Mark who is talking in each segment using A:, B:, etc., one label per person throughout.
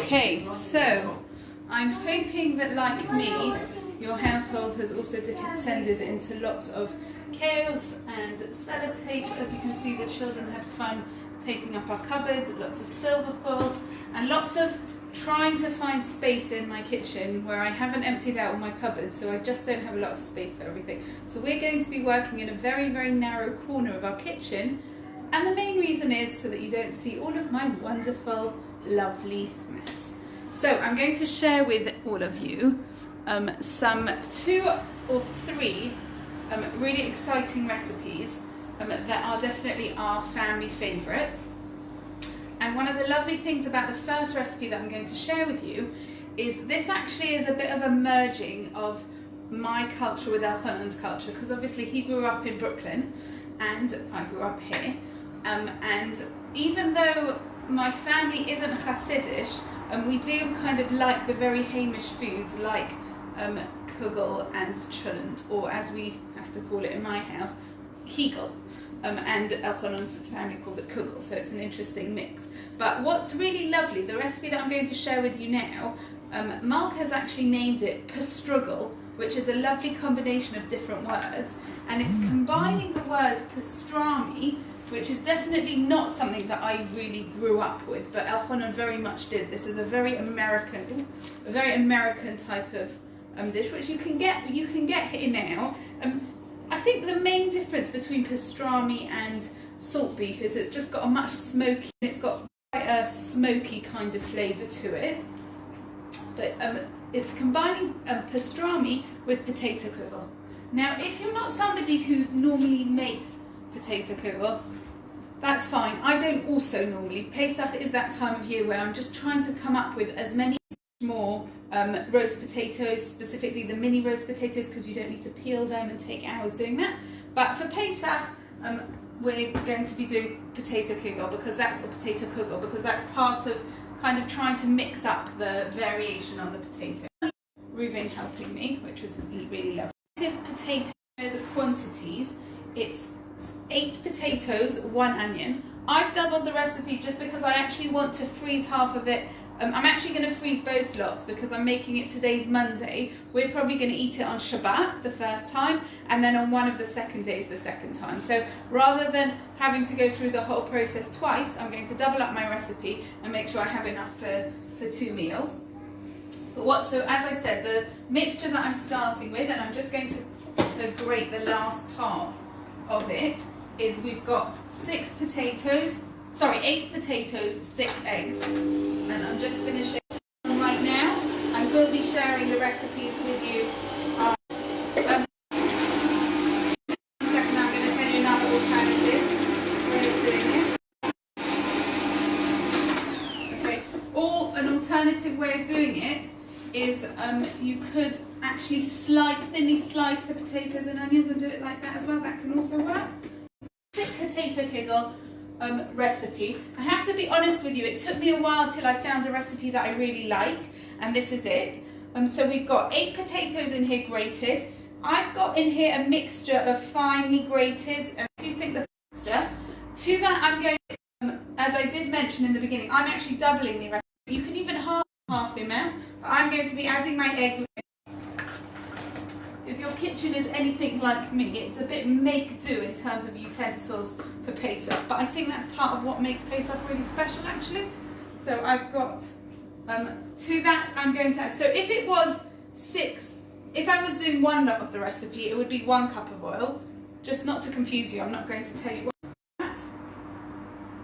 A: Okay, so I'm hoping that, like me, your household has also descended into lots of chaos and sellotape. As you can see, the children had fun taping up our cupboards, lots of silver foils, and lots of trying to find space in my kitchen where I haven't emptied out all my cupboards, so I just don't have a lot of space for everything. So we're going to be working in a very, very narrow corner of our kitchen, and the main reason is so that you don't see all of my wonderful, lovely mess. So I'm going to share with all of you some 2 or 3 really exciting recipes that are definitely our family favourites. And one of the lovely things about the first recipe that I'm going to share with you is this actually is a bit of a merging of my culture with Elchanan's culture, because obviously he grew up in Brooklyn and I grew up here, and even though my family isn't Hasidish, we do kind of like the very Hamish foods like kugel and cholent, or as we have to call it in my house, kegel. And Elchanan's family calls it kugel, so it's an interesting mix. But what's really lovely, the recipe that I'm going to share with you now, Mark has actually named it pastrugel, which is a lovely combination of different words, and it's combining the words pastrami, which is definitely not something that I really grew up with, but Elchanan very much did. This is a very American type of dish, which you can get here now. I think the main difference between pastrami and salt beef is it's just got a much smoky, it's got quite a smoky kind of flavour to it. But it's combining pastrami with potato kugel. Now, if you're not somebody who normally makes potato kugel, that's fine. I don't also normally. Pesach is that time of year where I'm just trying to come up with as many more roast potatoes, specifically the mini roast potatoes, because you don't need to peel them and take hours doing that. But for Pesach, we're going to be doing potato kugel, because that's part of kind of trying to mix up the variation on the potato. Reuven helping me, which was really lovely. Potato, the quantities, it's 8 potatoes, 1 onion. I've doubled the recipe just because I actually want to freeze half of it. I'm actually going to freeze both lots because I'm making it today's Monday. We're probably going to eat it on Shabbat the first time, and then on one of the second days the second time. So rather than having to go through the whole process twice, I'm going to double up my recipe and make sure I have enough for 2 meals. So as I said, the mixture that I'm starting with, and I'm just going to grate the last part of it, is we've got 8 potatoes, 6 eggs. And I'm just finishing right now. I will be sharing the recipes with you. One second, I'm going to tell you another alternative way of doing it. Okay, or an alternative way of doing it is you could actually thinly slice the potatoes and onions and do it like that as well. That can also work. Potato kugel recipe. I have to be honest with you, it took me a while till I found a recipe that I really like, and this is it. So we've got 8 potatoes in here grated. I've got in here a mixture of finely grated, and I do think the mixture. To that I'm going, as I did mention in the beginning, I'm actually doubling the recipe. You can even half the amount, but I'm going to be adding my eggs. If your kitchen is anything like me, it's a bit make-do in terms of utensils for Pesach, but I think that's part of what makes Pesach really special, actually. So I've got, to that I'm going to add, so if it was 6, if I was doing 1 lot of the recipe, it would be 1 cup of oil. Just not to confuse you, I'm not going to tell you what that.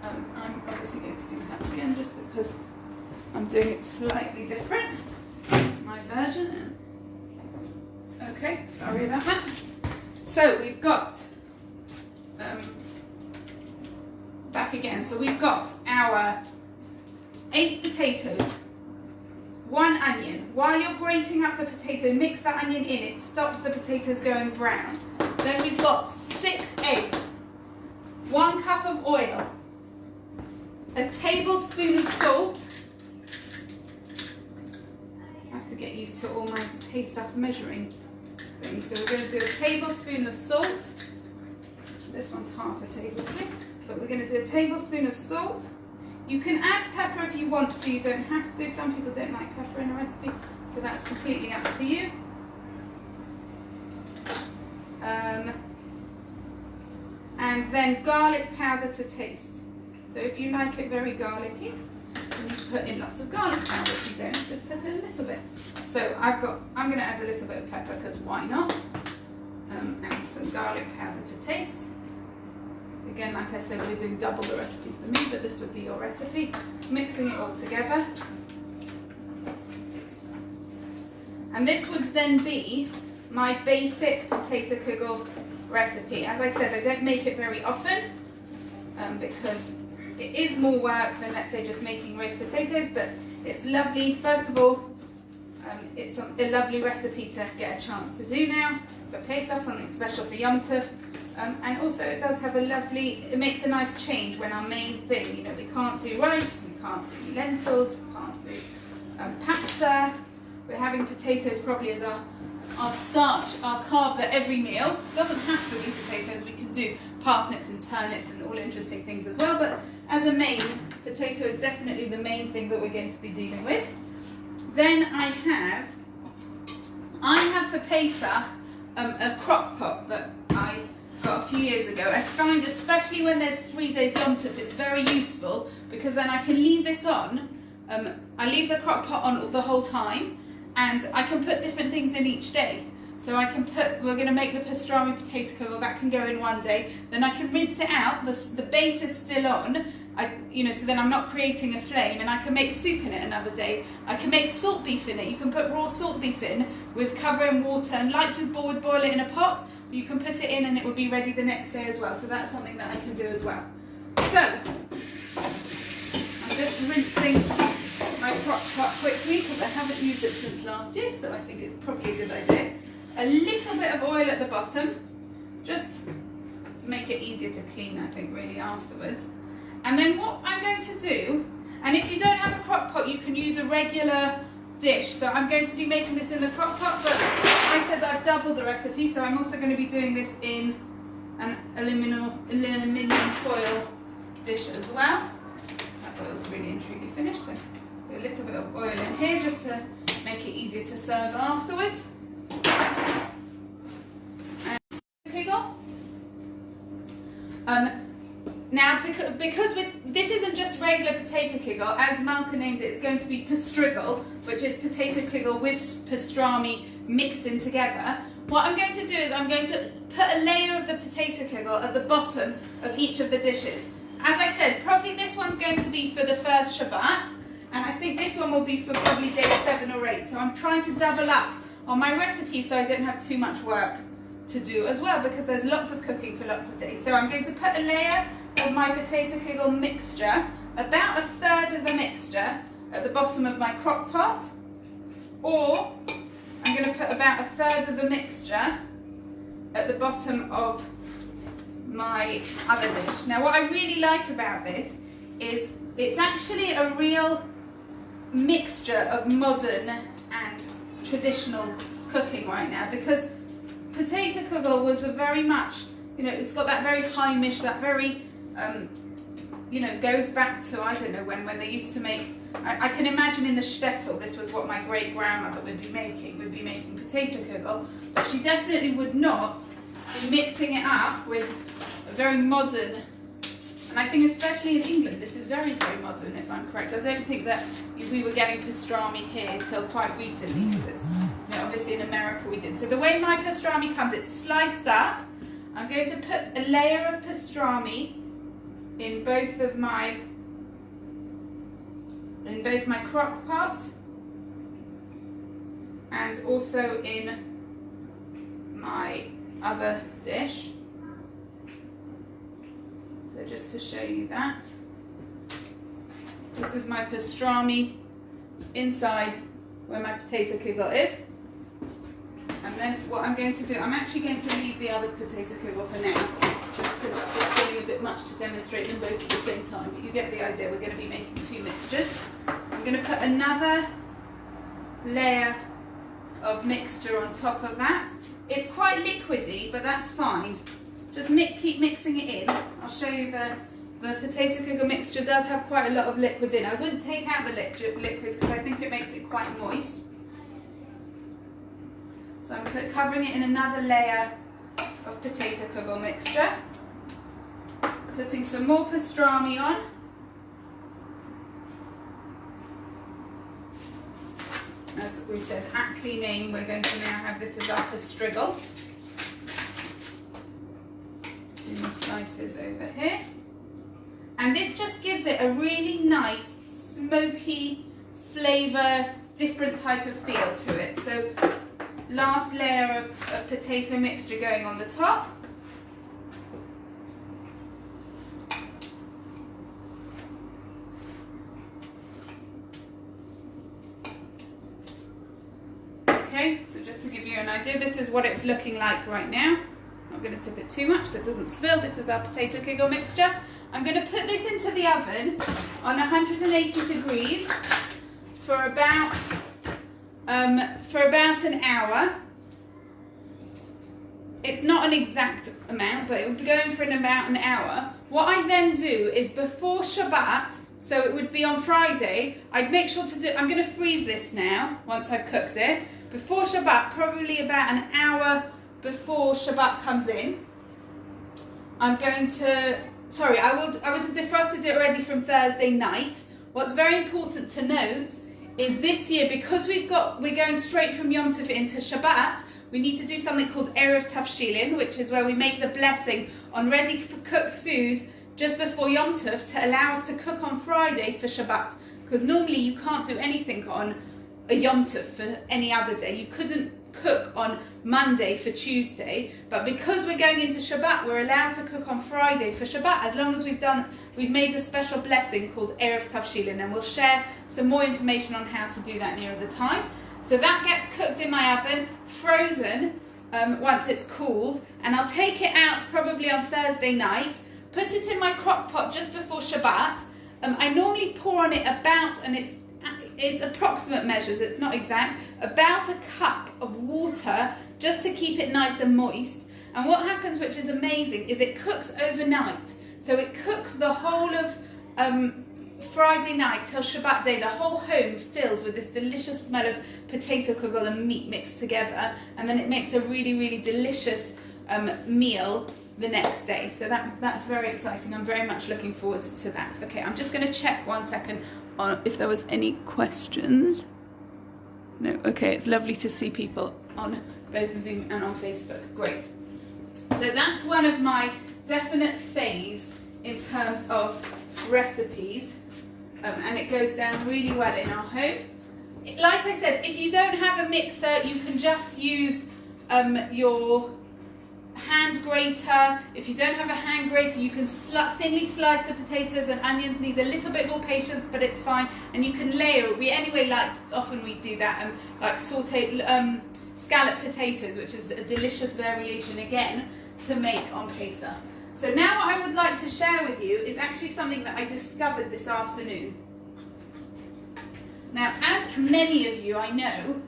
A: I'm obviously going to do that again, just because I'm doing it slightly different, my version. Okay, sorry about that. So we've got, back again, so we've got our 8 potatoes, 1 onion. While you're grating up the potato, mix that onion in, it stops the potatoes going brown. Then we've got 6 eggs, 1 cup of oil, a tablespoon of salt. I have to get used to all my Pesach measuring things. So we're going to do a tablespoon of salt. This one's half a tablespoon, but we're going to do a tablespoon of salt. You can add pepper if you want to, you don't have to. Some people don't like pepper in a recipe, so that's completely up to you. And then garlic powder to taste. So if you like it very garlicky, you need to put in lots of garlic powder. If you don't, just put in a little bit. So I'm going to add a little bit of pepper because why not? And some garlic powder to taste. Again, like I said, we're doing double the recipe for me, but this would be your recipe. Mixing it all together. And this would then be my basic potato kugel recipe. As I said, I don't make it very often because it is more work than, let's say, just making roast potatoes, but it's lovely. First of all, it's a lovely recipe to get a chance to do now for Pesach, something special for Yom Tov. And also it does have it makes a nice change when our main thing, you know, we can't do rice, we can't do lentils, we can't do pasta. We're having potatoes probably as our starch, our carbs at every meal. It doesn't have to be potatoes, we can do parsnips and turnips and all interesting things as well, but as a main, potato is definitely the main thing that we're going to be dealing with. Then I have for Pesach a crock pot that I got a few years ago. I find especially when there's 3 days Yom Tov, it's very useful because then I can leave this on. I leave the crock pot on the whole time and I can put different things in each day. So I can we're going to make the pastrami potato kugel, that can go in one day. Then I can rinse it out, the base is still on, so then I'm not creating a flame, and I can make soup in it another day. I can make salt beef in it. You can put raw salt beef in with cover in water, and like you would boil it in a pot, you can put it in and it will be ready the next day as well. So that's something that I can do as well. So I'm just rinsing my crock pot quickly because I haven't used it since last year, so I think it's probably a good idea. A little bit of oil at the bottom, just to make it easier to clean, I think, really afterwards. And then what I'm going to do, and if you don't have a crock pot, you can use a regular dish. So I'm going to be making this in the crock pot, but I said that I've doubled the recipe, so I'm also going to be doing this in an aluminium foil dish as well. That oil's really and truly finished, so do a little bit of oil in here just to make it easier to serve afterwards. Now, because this isn't just regular potato kugel, as Malka named it, it's going to be pastrigel, which is potato kugel with pastrami mixed in together. What I'm going to do is I'm going to put a layer of the potato kugel at the bottom of each of the dishes. As I said, probably this one's going to be for the first Shabbat, and I think this one will be for probably day 7 or 8. So I'm trying to double up on my recipe so I don't have too much work to do as well, because there's lots of cooking for lots of days. So I'm going to put a layer of my potato kugel mixture, about 1/3 of the mixture, at the bottom of my crock pot, or I'm going to put about 1/3 of the mixture at the bottom of my other dish. Now, what I really like about this is it's actually a real mixture of modern and traditional cooking right now, because potato kugel was a very much, it's got that very Heimish, that very, goes back to, I don't know when they used to make, I can imagine in the shtetl, this was what my great-grandmother would be making potato kugel, but she definitely would not be mixing it up with a very modern, and I think especially in England, this is very, very modern, if I'm correct. I don't think that we were getting pastrami here until quite recently, because it's, obviously in America we did. So the way my pastrami comes, it's sliced up. I'm going to put a layer of pastrami in both my crock pot and also in my other dish. So just to show you that, this is my pastrami inside where my potato kugel is. And then what I'm going to do, I'm actually going to leave the other potato kugel for now, just because it's getting a bit much to demonstrate them both at the same time. But you get the idea, we're going to be making 2 mixtures. I'm going to put another layer of mixture on top of that. It's quite liquidy, but that's fine. Just keep mixing it in. I'll show you the the potato kugel mixture does have quite a lot of liquid in. I wouldn't take out the liquid because I think it makes it quite moist. So I'm covering it in another layer of potato kugel mixture. Putting some more pastrami on. As we said, aptly named, we're going to now have this as our pastrigel. 2 more slices over here. And this just gives it a really nice, smoky flavour, different type of feel to it. So, last layer of potato mixture going on the top. Okay, so just to give you an idea, this is what it's looking like right now. I'm not going to tip it too much so it doesn't spill. This is our potato kugel mixture. I'm going to put this into the oven on 180 degrees for about an hour. It's not an exact amount, but it will be going for about an hour. What I then do is before Shabbat, so it would be on Friday, I'd make sure to do, I'm going to freeze this now once I've cooked it. Before Shabbat, probably about an hour before Shabbat comes in, I'm going to, sorry, I would have defrosted it already from Thursday night. What's very important to note is this year, because we're going straight from Yom Tov into Shabbat, we need to do something called Erev Tavshilin, which is where we make the blessing on ready cooked food just before Yom Tov to allow us to cook on Friday for Shabbat. Because normally you can't do anything on a Yom Tov for any other day. You couldn't cook on Monday for Tuesday, but because we're going into Shabbat, we're allowed to cook on Friday for Shabbat as long as we've made a special blessing called Erev Tavshilin, and we'll share some more information on how to do that nearer the time. So that gets cooked in my oven, frozen once it's cooled, and I'll take it out probably on Thursday night, put it in my crock pot just before Shabbat. I normally pour on it about, and it's approximate measures, it's not exact, about a cup of water just to keep it nice and moist. And what happens, which is amazing, is it cooks overnight. So it cooks the whole of Friday night till Shabbat day. The whole home fills with this delicious smell of potato kugel and meat mixed together, and then it makes a really, really delicious meal the next day. So that's very exciting. I'm very much looking forward to that. Okay, I'm just going to check 1 second on if there was any questions. No, okay, it's lovely to see people on both Zoom and on Facebook. Great. So that's one of my definite faves in terms of recipes, and it goes down really well in our home. Like I said, if you don't have a mixer, you can just use your hand grater. If you don't have a hand grater, you can thinly slice the potatoes and onions. Needs a little bit more patience, but it's fine. And you can layer it. Often we do that, like sauteed scallop potatoes, which is a delicious variation again to make on Pesach. So now what I would like to share with you is actually something that I discovered this afternoon. Now, as many of you I know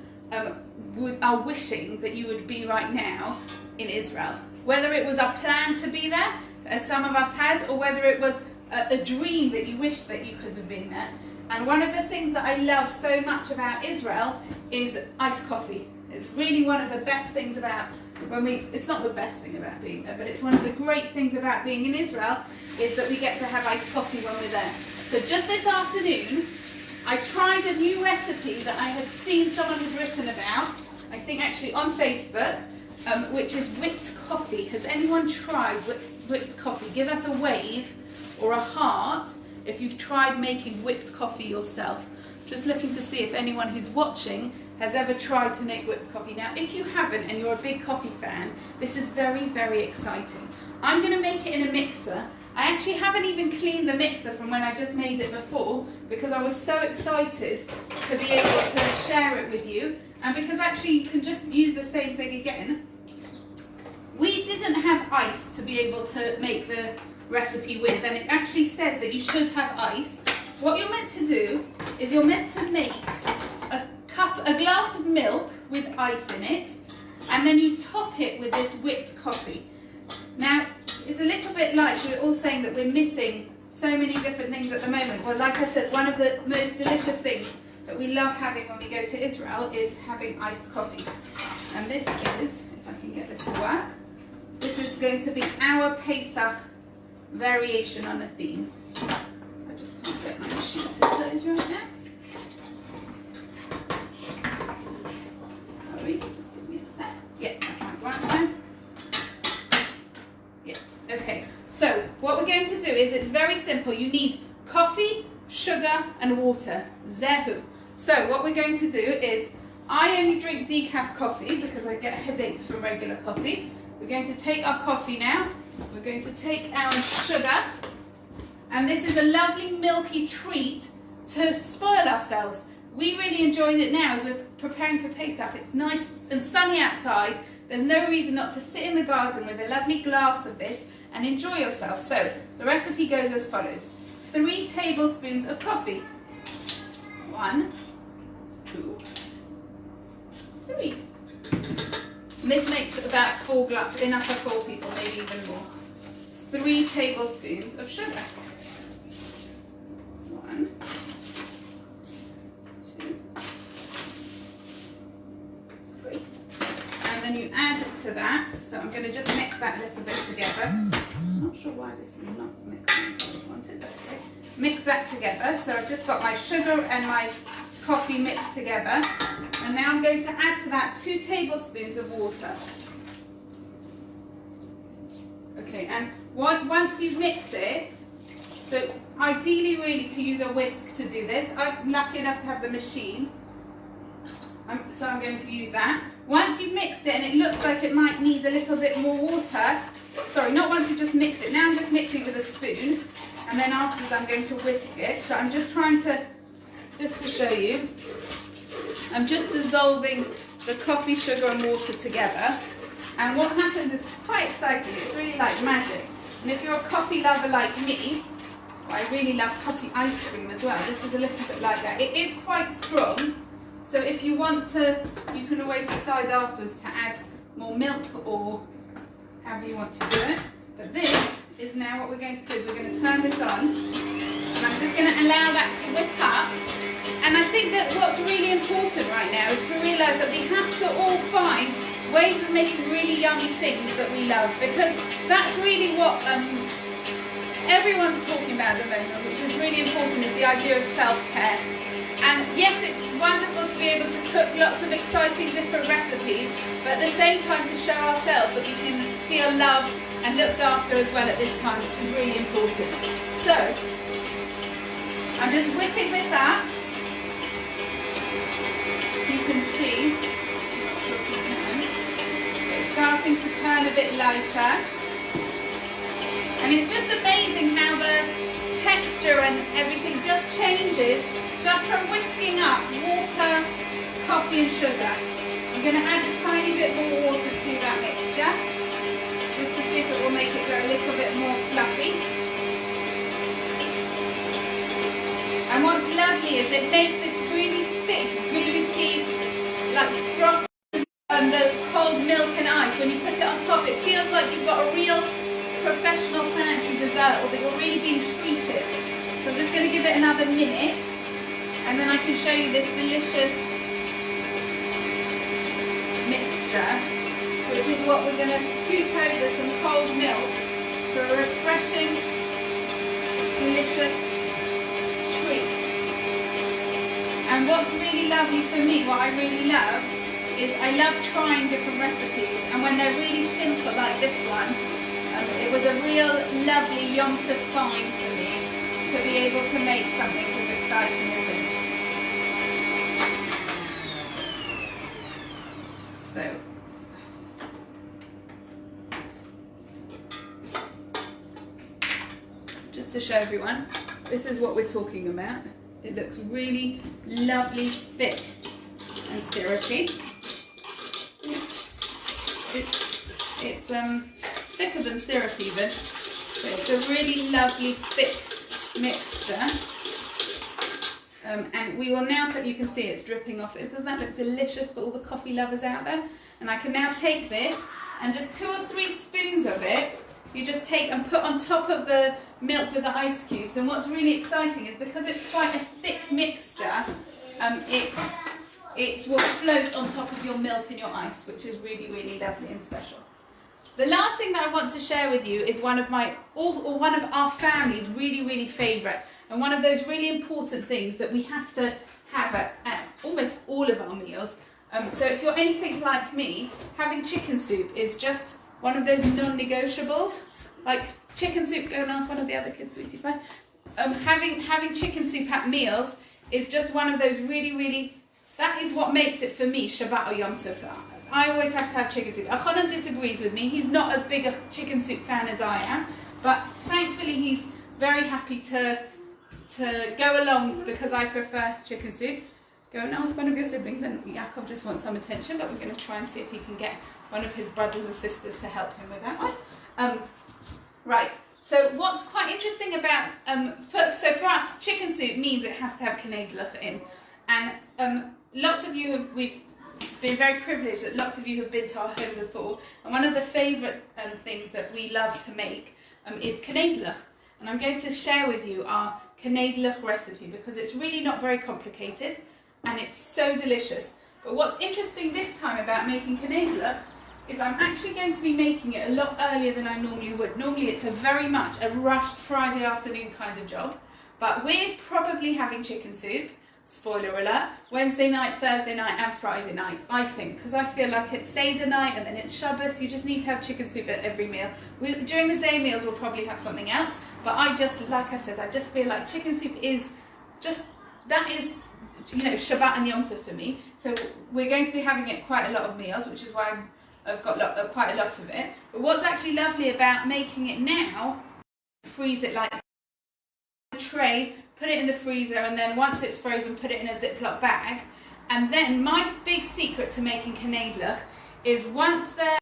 A: are wishing that you would be right now in Israel. Whether it was our plan to be there, as some of us had, or whether it was a dream that you wish that you could have been there. And one of the things that I love so much about Israel is iced coffee. It's really one of the best things about it's not the best thing about being there, but it's one of the great things about being in Israel is that we get to have iced coffee when we're there. So just this afternoon, I tried a new recipe that I had seen someone had written about, I think actually on Facebook, which is whipped coffee. Has anyone tried whipped coffee? Give us a wave or a heart if you've tried making whipped coffee yourself. Just looking to see if anyone who's watching has ever tried to make whipped coffee. Now, if you haven't and you're a big coffee fan, this is very, very exciting. I'm going to make it in a mixer. I actually haven't even cleaned the mixer from when I just made it before because I was so excited to be able to share it with you, and because actually you can just use the same thing again. We didn't have ice to be able to make the recipe with, and it actually says that you should have ice. What you're meant to do is you're meant to make a glass of milk with ice in it, and then you top it with this whipped coffee. Now, it's a little bit like we're all saying that we're missing so many different things at the moment. Well, like I said, one of the most delicious things that we love having when we go to Israel is having iced coffee. And this is, if I can get this to work, this is going to be our Pesach variation on a theme. I just can't get my machine to close right now. Sorry, just give me a sec. Yeah, that might work now. Yeah, okay. So what we're going to do is, it's very simple. You need coffee, sugar and water. Zehu. So what we're going to do is, I only drink decaf coffee because I get headaches from regular coffee. We're going to take our coffee now. We're going to take our sugar. And this is a lovely milky treat to spoil ourselves. We really enjoyed it now as we're preparing for Pesach. It's nice and sunny outside. There's no reason not to sit in the garden with a lovely glass of this and enjoy yourself. So the recipe goes as follows. 3 tablespoons of coffee. 1, 2, 3. And this makes about 4 glasses, enough for 4 people, maybe even more. 3 tablespoons of sugar. 1, 2, 3. And then you add to that, so I'm going to just mix that a little bit together. I'm not sure why this is not mixing as I want it, but okay. Mix that together. So I've just got my sugar and my coffee mixed together. And now I'm going to add to that 2 tablespoons of water. Okay, and once you mix it, so ideally really to use a whisk to do this. I'm lucky enough to have the machine, so I'm going to use that. Once you've mixed it and it looks like it might need a little bit more water, sorry, not once you've just mixed it, now I'm just mixing it with a spoon, and then afterwards I'm going to whisk it. So I'm just trying to, just to show you, I'm just dissolving the coffee, sugar and water together. And what happens is quite exciting. It's really like magic. And if you're a coffee lover like me, I really love coffee ice cream as well. This is a little bit like that. It is quite strong. So if you want to, you can always decide afterwards to add more milk or however you want to do it. But this is now what we're going to do. Is we're going to turn this on. And I'm just going to allow that to whip up. And I think that what's really important right now is to realise that we have to all find ways of making really yummy things that we love, because that's really what everyone's talking about at the moment, which is really important, is the idea of self-care. And yes, it's wonderful to be able to cook lots of exciting different recipes, but at the same time to show ourselves that we can feel loved and looked after as well at this time, which is really important. So, I'm just whipping this up. You can see, it's starting to turn a bit lighter. And it's just amazing how the texture and everything just changes just from whisking up water, coffee and sugar. I'm going to add a tiny bit more water to that mixture, just to see if it will make it go a little bit more fluffy. And what's lovely is it makes this really thick, gloopy, like froth, and the cold milk and ice. When you put it on top, it feels like you've got a real professional fancy dessert, or that you're really being treated. So I'm just going to give it another minute, and then I can show you this delicious mixture, which is what we're going to scoop over some cold milk for a refreshing, delicious treat. And what's really lovely for me, what I really love, is I love trying different recipes, and when they're really simple like this one, it was a real lovely Yom Tov find for me to be able to make something as exciting as this. So, just to show everyone, this is what we're talking about. It looks really lovely, thick and syrupy. It's thicker than syrup even, so it's a really lovely thick mixture. And we will now, you can see it's dripping off. Doesn't that look delicious for all the coffee lovers out there? And I can now take this and just 2 or 3 spoons of it you just take and put on top of the milk with the ice cubes. And what's really exciting is because it's quite a thick mixture, it will float on top of your milk and your ice, which is really, really lovely and special. The last thing that I want to share with you is one of our family's really, really favourite, and one of those really important things that we have to have at almost all of our meals. So if you're anything like me, having chicken soup is just one of those non-negotiables. Like chicken soup, go and ask one of the other kids, sweetie pie. Having chicken soup at meals is just one of those really, really, that is what makes it for me, Shabbat or Yom Tov. I always have to have chicken soup. Achonon disagrees with me. He's not as big a chicken soup fan as I am, but thankfully he's very happy to go along because I prefer chicken soup. Go and ask one of your siblings, and Yaakov just wants some attention, but we're going to try and see if he can get one of his brothers or sisters to help him with that one. Right, so what's quite interesting about, so for us, chicken soup means it has to have knedlach in. And lots of you we've been very privileged that lots of you have been to our home before. And one of the favourite things that we love to make is knedlach. And I'm going to share with you our knedlach recipe because it's really not very complicated. And it's so delicious. But what's interesting this time about making knedlach is I'm actually going to be making it a lot earlier than I normally would. Normally it's a very much a rushed Friday afternoon kind of job. But we're probably having chicken soup, spoiler alert, Wednesday night, Thursday night and Friday night, I think. Because I feel like it's Seder night and then it's Shabbos, you just need to have chicken soup at every meal. During the day meals we'll probably have something else. But I just, like I said, I just feel like chicken soup is just, that is, you know, Shabbat and Yom Tov for me. So we're going to be having it quite a lot of meals, which is why I've got quite a lot of it. But what's actually lovely about making it now, freeze it like a tray, put it in the freezer, and then once it's frozen, put it in a Ziploc bag. And then my big secret to making knedlach is once they're,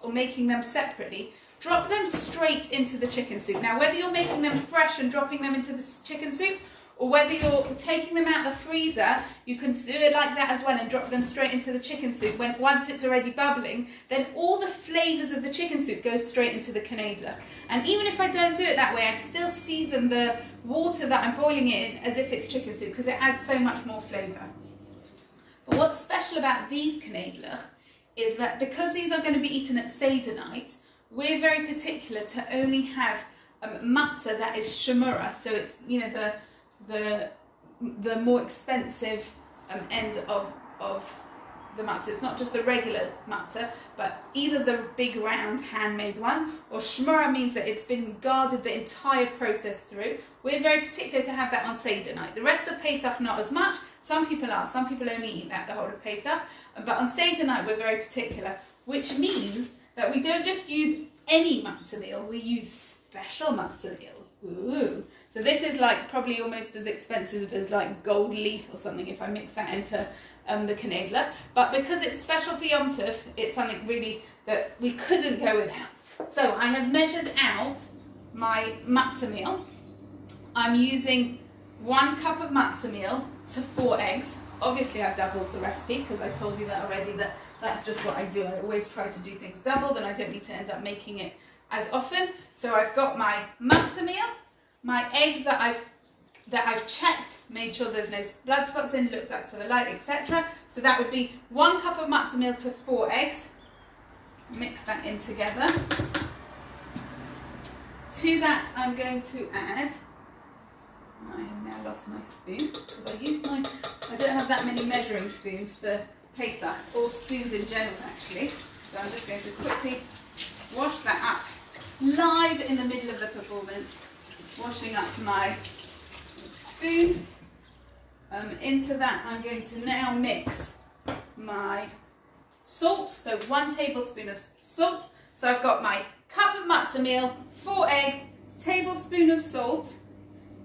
A: or making them separately, drop them straight into the chicken soup. Now, whether you're making them fresh and dropping them into the chicken soup, or whether you're taking them out of the freezer, you can do it like that as well and drop them straight into the chicken soup. Once it's already bubbling, then all the flavours of the chicken soup go straight into the knedlach. And even if I don't do it that way, I'd still season the water that I'm boiling it in as if it's chicken soup because it adds so much more flavour. But what's special about these knedlach is that because these are going to be eaten at Seder night, we're very particular to only have matzah that is shemura. So it's, you know, the more expensive end of the matzah. It's not just the regular matzah, but either the big round handmade one, or shmura means that it's been guarded the entire process through. We're very particular to have that on Seder night. The rest of Pesach not as much. Some people are. Some people only eat that the whole of Pesach. But on Seder night we're very particular, which means that we don't just use any matzah meal, we use special matzah meal. Ooh. So this is like probably almost as expensive as like gold leaf or something if I mix that into the knedlach. But because it's special for Yom Tov, it's something really that we couldn't go without. So I have measured out my matzah meal. I'm using 1 cup of matzah meal to 4 eggs. Obviously I've doubled the recipe because I told you that already, that that's just what I do. I always try to do things double, then I don't need to end up making it as often. So I've got my matzah meal, my eggs that I've checked, made sure there's no blood spots in, looked up to the light, etc. So that would be 1 cup of matzah meal to 4 eggs. Mix that in together. To that I'm going to add, I have now lost my spoon because I don't have that many measuring spoons for Pesach, or spoons in general actually. So I'm just going to quickly wash that up live in the middle of the performance, washing up my spoon. Into that I'm going to now mix my salt, so 1 tablespoon of salt. So I've got my cup of matzah meal, 4 eggs, tablespoon of salt.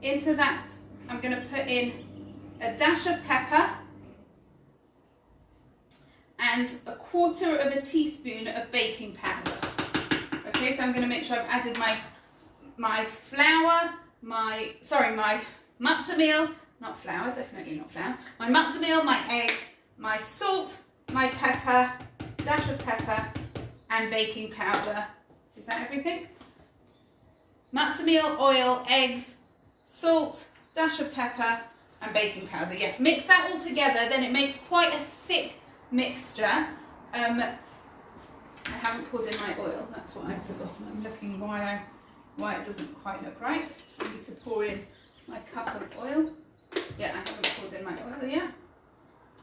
A: Into that I'm going to put in a dash of pepper and 1/4 teaspoon of baking powder. Okay, so I'm going to make sure I've added my flour, my matzah meal, not flour, definitely not flour, my matzah meal, my eggs, my salt, my pepper, dash of pepper and baking powder. Is that everything? matzah meal, oil, eggs, salt, dash of pepper and baking powder. Yeah, mix that all together, then it makes quite a thick mixture. I haven't poured in my oil, that's what I've forgotten. I'm looking why it doesn't quite look right. I need to pour in my cup of oil. Yeah, I haven't poured in my oil yet.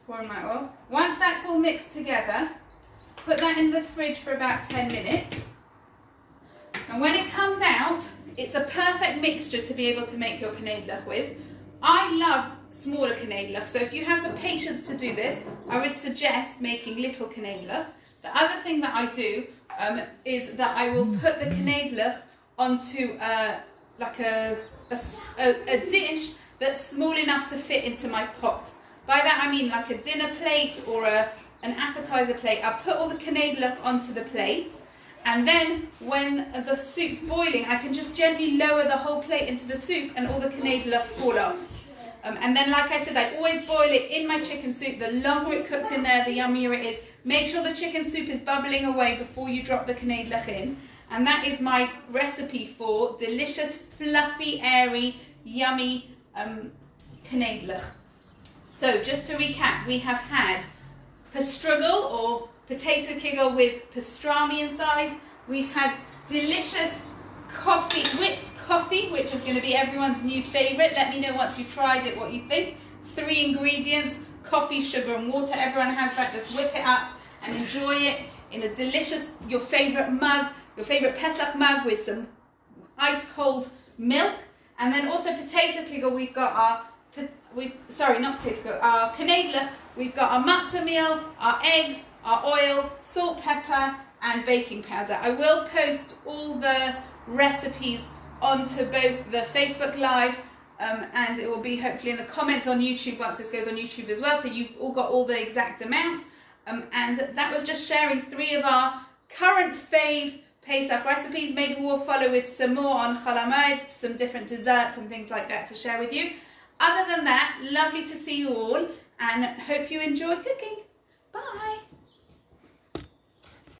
A: Pour in my oil. Once that's all mixed together, put that in the fridge for about 10 minutes. And when it comes out, it's a perfect mixture to be able to make your knedlach with. I love smaller knedlach, so if you have the patience to do this, I would suggest making little knedlach. The other thing that I do is that I will put the knedlach onto like a dish that's small enough to fit into my pot. By that I mean like a dinner plate or an appetizer plate. I'll put all the knedlach onto the plate, and then when the soup's boiling, I can just gently lower the whole plate into the soup and all the knedlach fall off. And then, like I said, I always boil it in my chicken soup. The longer it cooks in there, the yummier it is. Make sure the chicken soup is bubbling away before you drop the knedlach in. And that is my recipe for delicious, fluffy, airy, yummy knedlach. So, just to recap, we have had pastrugel or potato kigel with pastrami inside. We've had delicious coffee, whipped coffee, which is going to be everyone's new favourite. Let me know once you've tried it what you think. 3 ingredients, coffee, sugar and water. Everyone has that. Just whip it up and enjoy it in a delicious, your favourite mug, your favourite Pesach mug with some ice cold milk. And then also potato kigel, we've got our our knedlach, we've got our matzah meal, our eggs, our oil, salt, pepper and baking powder. I will post all the recipes onto both the Facebook Live and it will be hopefully in the comments on YouTube once this goes on YouTube as well, so you've all got all the exact amounts. And that was just sharing 3 of our current fave Pesach recipes. Maybe we'll follow with some more on Chol HaMoed, some different desserts and things like that to share with you. Other than that, lovely to see you all and hope you enjoy cooking. Bye!